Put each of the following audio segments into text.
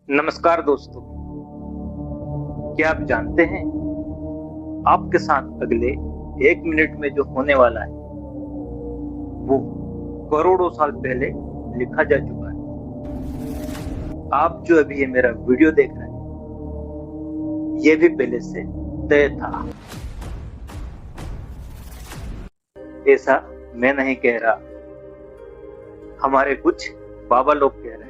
नमस्कार दोस्तों, क्या आप जानते हैं आपके साथ अगले 1 मिनट में जो होने वाला है, वो करोड़ों साल पहले लिखा जा चुका है। आप जो अभी ये मेरा वीडियो देख रहे हैं, ये भी पहले से तय था। ऐसा मैं नहीं कह रहा, हमारे कुछ बाबा लोग कह रहे हैं।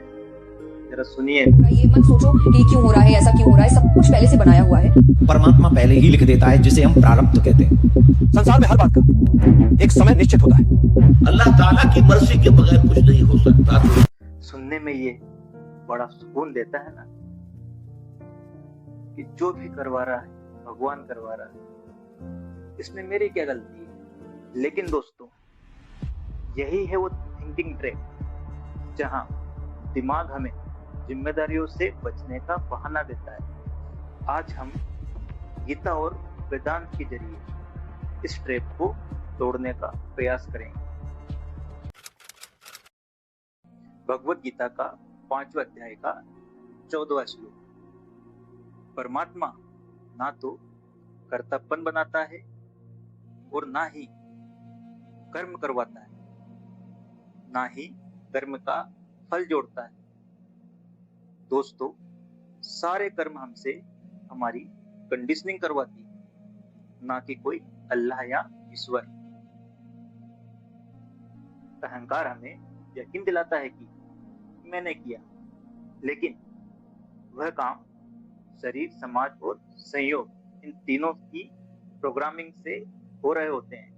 जरा सुनिए। ये मत सोचो कि क्यों हो रहा है, ऐसा क्यों हो रहा है, सब कुछ पहले से बनाया हुआ है। परमात्मा पहले ही लिख देता है, जिसे हम प्रारब्ध कहते हैं। संसार में हर बात का एक समय निश्चित होता है। अल्लाह ताला की मर्जी के बगैर कुछ नहीं हो सकता। सुनने में ये बड़ा सुकून देता है ना, कि जो भी करवा रहा है भगवान करवा रहा है, इसमें मेरी क्या गलती है। लेकिन दोस्तों, यही है वो थिंकिंग ट्रैक, जहां दिमाग हमें जिम्मेदारियों से बचने का बहाना देता है। आज हम गीता और वेदांत के जरिए इस ट्रैप को तोड़ने का प्रयास करेंगे। भगवत गीता का 5वां अध्याय का 14वां श्लोक। परमात्मा ना तो कर्तापन बनाता है और ना ही कर्म करवाता है, ना ही कर्म का फल जोड़ता है। दोस्तों, सारे कर्म हमसे हमारी कंडीशनिंग करवाती है, ना कि कोई अल्लाह या ईश्वर। अहंकार हमें यकीन दिलाता है कि मैंने किया, लेकिन वह काम शरीर, समाज और संयोग, इन तीनों की प्रोग्रामिंग से हो रहे होते हैं।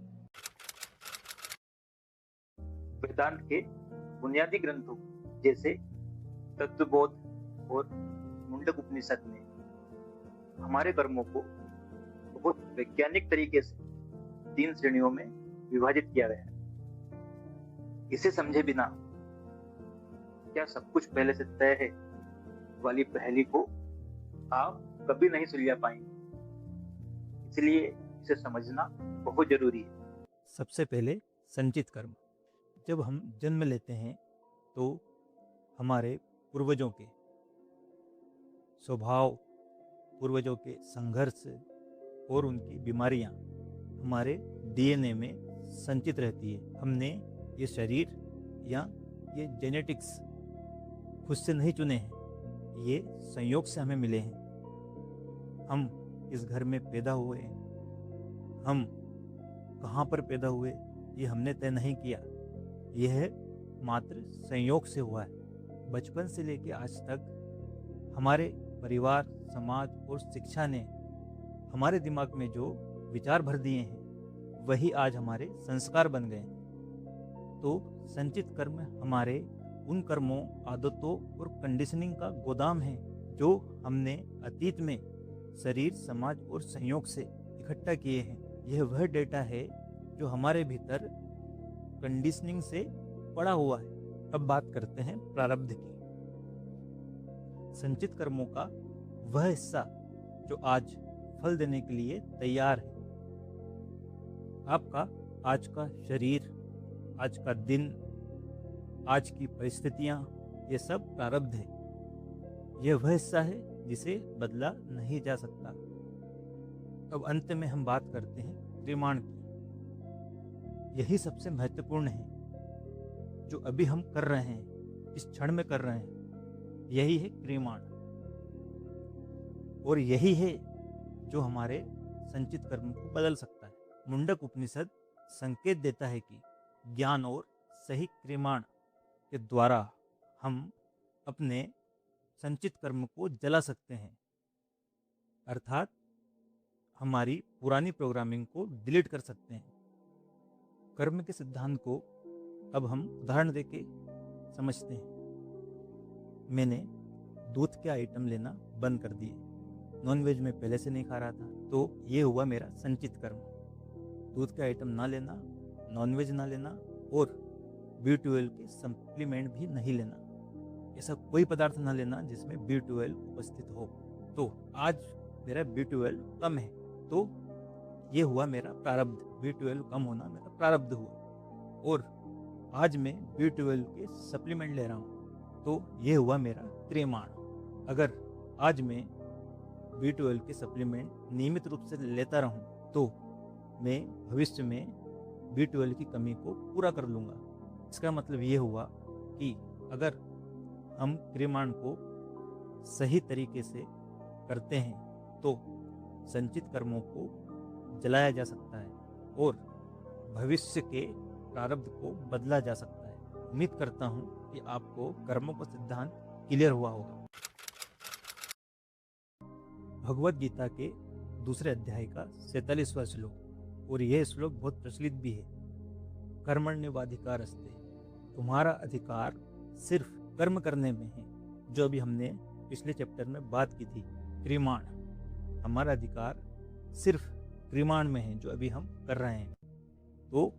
वेदांत के बुनियादी ग्रंथों जैसे तत्वबोध और मुंडक उपनिषद में हमारे कर्मों को बहुत वैज्ञानिक तरीके से 3 श्रेणियों में विभाजित किया गया है। इसे समझे बिना क्या सब कुछ पहले से तय है वाली पहेली को आप कभी नहीं सुलझा पाएंगे। इसलिए इसे समझना बहुत जरूरी है। सबसे पहले संचित कर्म। जब हम जन्म लेते हैं तो हमारे पूर्वजों के स्वभाव, पूर्वजों के संघर्ष और उनकी बीमारियां हमारे डीएनए में संचित रहती है। हमने ये शरीर या ये जेनेटिक्स खुद से नहीं चुने हैं, ये संयोग से हमें मिले हैं। हम इस घर में पैदा हुए, हम कहाँ पर पैदा हुए ये हमने तय नहीं किया, यह मात्र संयोग से हुआ है। बचपन से लेकर आज तक हमारे परिवार, समाज और शिक्षा ने हमारे दिमाग में जो विचार भर दिए हैं, वही आज हमारे संस्कार बन गए। तो संचित कर्म हमारे उन कर्मों, आदतों और कंडीशनिंग का गोदाम है जो हमने अतीत में शरीर, समाज और संयोग से इकट्ठा किए हैं। यह वह डेटा है जो हमारे भीतर कंडीशनिंग से पड़ा हुआ है। अब बात करते हैं प्रारब्ध की। संचित कर्मों का वह हिस्सा जो आज फल देने के लिए तैयार है। आपका आज का शरीर, आज का दिन, आज की परिस्थितियां, ये सब प्रारब्ध है। यह वह हिस्सा है जिसे बदला नहीं जा सकता। अब अंत में हम बात करते हैं क्रियमाण की। यही सबसे महत्वपूर्ण है जो अभी हम कर रहे हैं, इस क्षण में कर रहे हैं। यही है क्रियमाण, और यही है जो हमारे संचित कर्म को बदल सकता है। मुंडक उपनिषद संकेत देता है कि ज्ञान और सही क्रियमाण के द्वारा हम अपने संचित कर्म को जला सकते हैं, अर्थात हमारी पुरानी प्रोग्रामिंग को डिलीट कर सकते हैं। कर्म के सिद्धांत को अब हम उदाहरण देके समझते हैं। मैंने दूध के आइटम लेना बंद कर दिए। नॉनवेज में पहले से नहीं खा रहा था, तो ये हुआ मेरा संचित कर्म। दूध के आइटम ना लेना, नॉनवेज ना लेना और B12 के सप्लीमेंट भी नहीं लेना। ऐसा कोई पदार्थ ना लेना जिसमें B12 उपस्थित हो। तो आज मेरा B12 कम है, तो ये हुआ मेरा प्रारब्ध। B12 कम होना मेरा प्रारब्ध हुआ। और आज मैं B12 के सप्लीमेंट ले रहा हूँ, तो ये हुआ मेरा क्रियमाण। अगर आज मैं B12 के सप्लीमेंट नियमित रूप से लेता रहूं तो मैं भविष्य में B12 की कमी को पूरा कर लूँगा। इसका मतलब ये हुआ कि अगर हम क्रिमाण को सही तरीके से करते हैं तो संचित कर्मों को जलाया जा सकता है और भविष्य के प्रारब्ध को बदला जा सकता है। उम्मीद करता हूँ कि आपको कर्मों का सिद्धांत क्लियर हुआ होगा। भगवत गीता के दूसरे अध्याय का 47वां श्लोक, और यह श्लोक बहुत प्रचलित भी है। कर्मण्येवाधिकारस्ते, तुम्हारा अधिकार सिर्फ कर्म करने में है, जो अभी हमने पिछले चैप्टर में बात की थी। क्रिमाण, हमारा अधिकार सिर्फ क्रिमाण में है, जो अभी हम कर रहे हैं। तो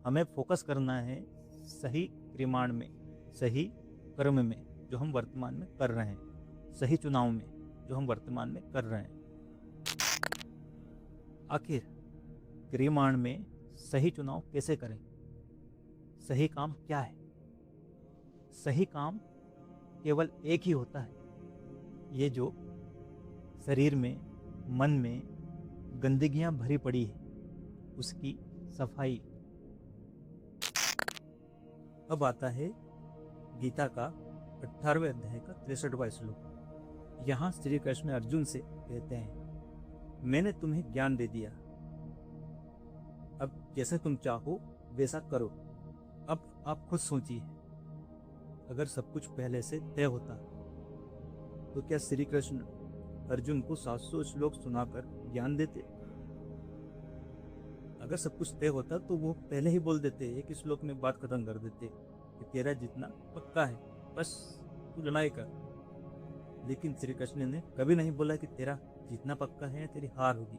हमें फोकस करना है सही क्रिमाण में, सही कर्म में जो हम वर्तमान में कर रहे हैं, सही चुनाव में जो हम वर्तमान में कर रहे हैं। आखिर क्रिमाण में सही चुनाव कैसे करें? सही काम क्या है? सही काम केवल एक ही होता है, ये जो शरीर में, मन में गंदगियां भरी पड़ी है, उसकी सफाई। अब आता है गीता का 18वें अध्याय का 63वां श्लोक। यहाँ श्री कृष्ण अर्जुन से कहते हैं, मैंने तुम्हें ज्ञान दे दिया, अब जैसा तुम चाहो वैसा करो। अब आप खुद सोचिए, अगर सब कुछ पहले से तय होता तो क्या श्री कृष्ण अर्जुन को 700 श्लोक सुनाकर ज्ञान देते? अगर सब कुछ तय होता तो वो पहले ही बोल देते, एक श्लोक में बात खत्म कर देते कि तेरा जितना पक्का है बस तू लड़ाई कर। लेकिन श्री कृष्ण ने कभी नहीं बोला कि तेरा जितना पक्का है तेरी हार होगी।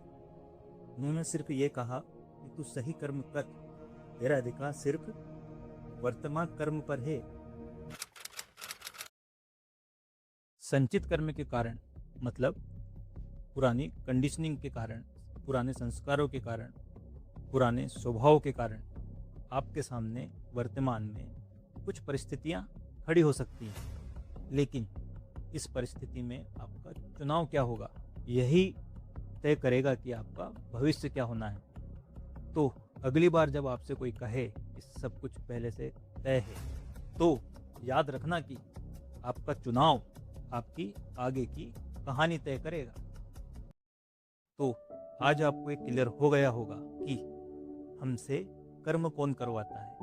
उन्होंने सिर्फ ये कहा कि तू सही कर्म कर, तेरा अधिकार सिर्फ वर्तमान कर्म पर है। संचित कर्म के कारण, मतलब पुरानी कंडीशनिंग के कारण, पुराने संस्कारों के कारण, पुराने स्वभाव के कारण आपके सामने वर्तमान में कुछ परिस्थितियां खड़ी हो सकती हैं। लेकिन इस परिस्थिति में आपका चुनाव क्या होगा, यही तय करेगा कि आपका भविष्य क्या होना है। तो अगली बार जब आपसे कोई कहे कि सब कुछ पहले से तय है, तो याद रखना कि आपका चुनाव आपकी आगे की कहानी तय करेगा। तो आज आपको एक क्लियर हो गया होगा कि हमसे कर्म कौन करवाता है।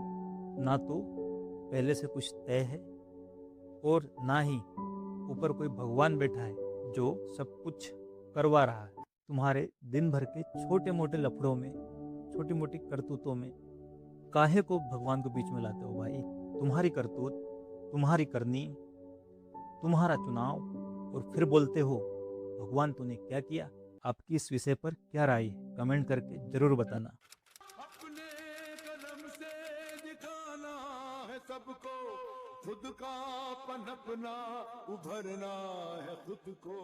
ना तो पहले से कुछ तय है और ना ही ऊपर कोई भगवान बैठा है जो सब कुछ करवा रहा है। तुम्हारे दिन भर के छोटे मोटे लफड़ों में, छोटी मोटी करतूतों में काहे को भगवान को बीच में लाते हो भाई? तुम्हारी करतूत, तुम्हारी करनी, तुम्हारा चुनाव, और फिर बोलते हो भगवान तूने क्या किया? आपकी इस विषय पर क्या राय है? कमेंट करके जरूर बताना। अपने कलम से दिखाना है सबको, खुद का पनपना उभरना है खुद को।